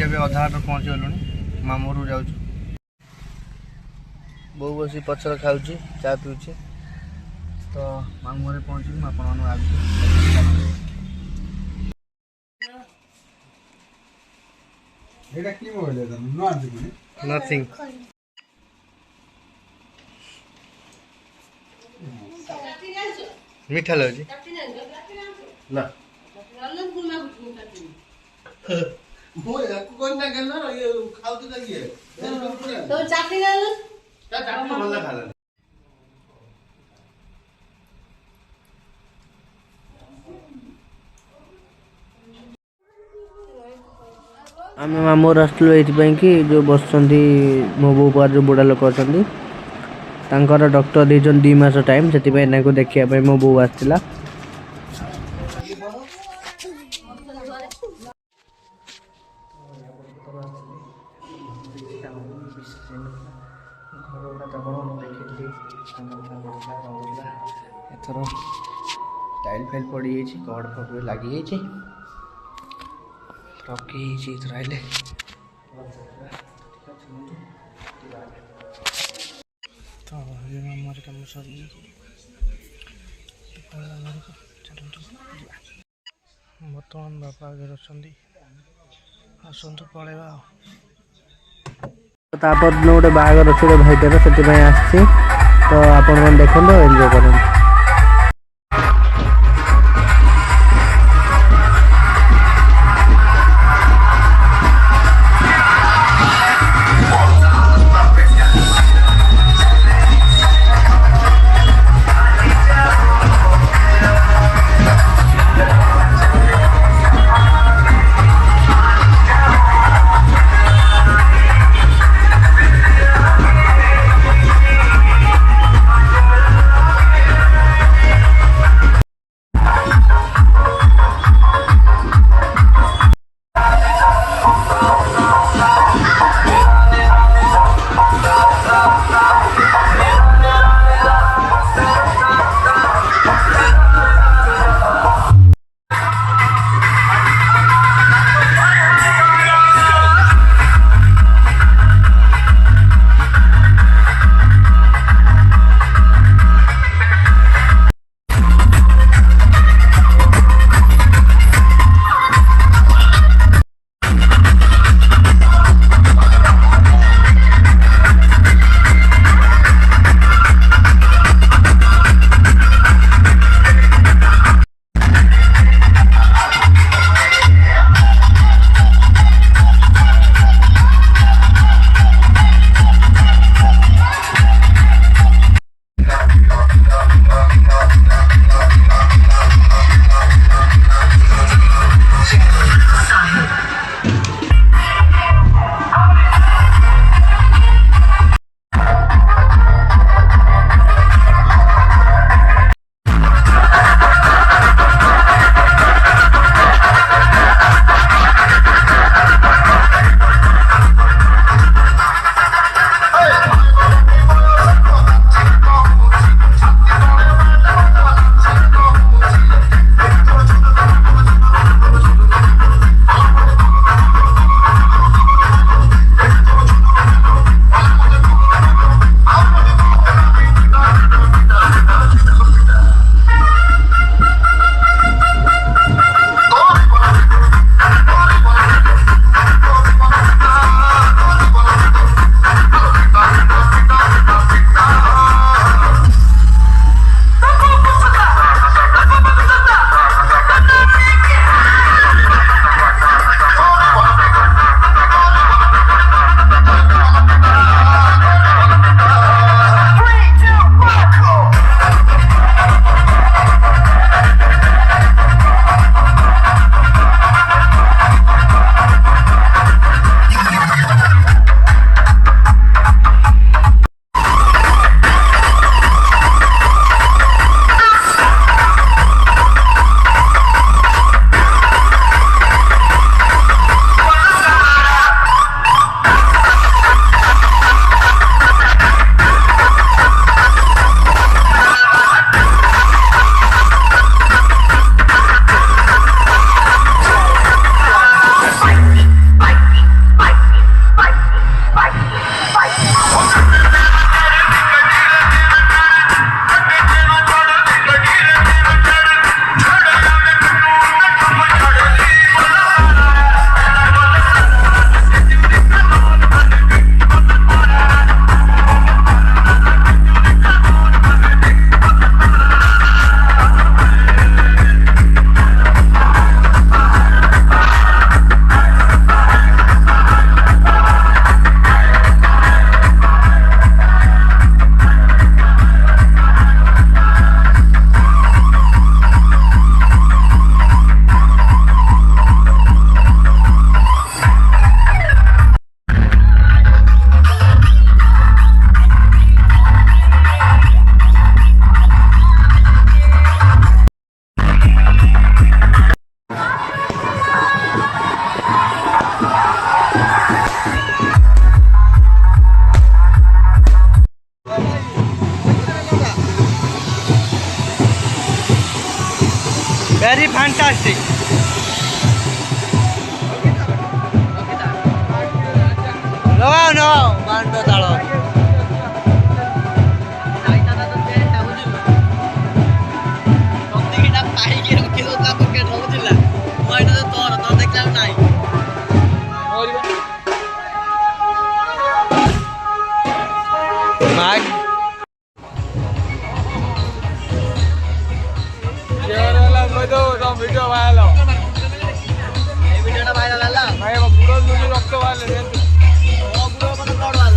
ଏବେ ଅଧା ବାଟ ପହଞ୍ଚିଗଲୁଣି। ମାମୁଁ ଘରକୁ ଯାଉଛୁ। ବୋଉ ବସି ପଛରେ ଖାଉଛି, ଚା ପିଉଛି। ତ ମାମୁଁ ଘରେ ପହଞ୍ଚିକି ମୁଁ ଆପଣମାନଙ୍କୁ ଆଗକୁ ନଥିଙ୍ଗ। ମିଠା ଲାଗୁଛି ନା आम मामू आसलु ये जो बस मो बो पार जो बुढ़ा लोक अच्छा डॉक्टर दे 2 मास टाइम से देखिए मो बो आसला। एथर टाइल फाइल पड़ी कड़ फड़ लगी रखी आइले तो ये मामर कम सर बर्तमान बापा आगे आसतु पलैबा तापर दिन गोटे बाहागर अच्छे भाईटार से आसी तो आपण मैंने देखो एंजॉय करें। Very fantastic. No, Mando Talo. Video viral এই ভিডিওটা ভাইরাল হলো ভাই পুরো দুনিয়া রক্ত ভাইরাল পুরো মানে বড় ভাইরাল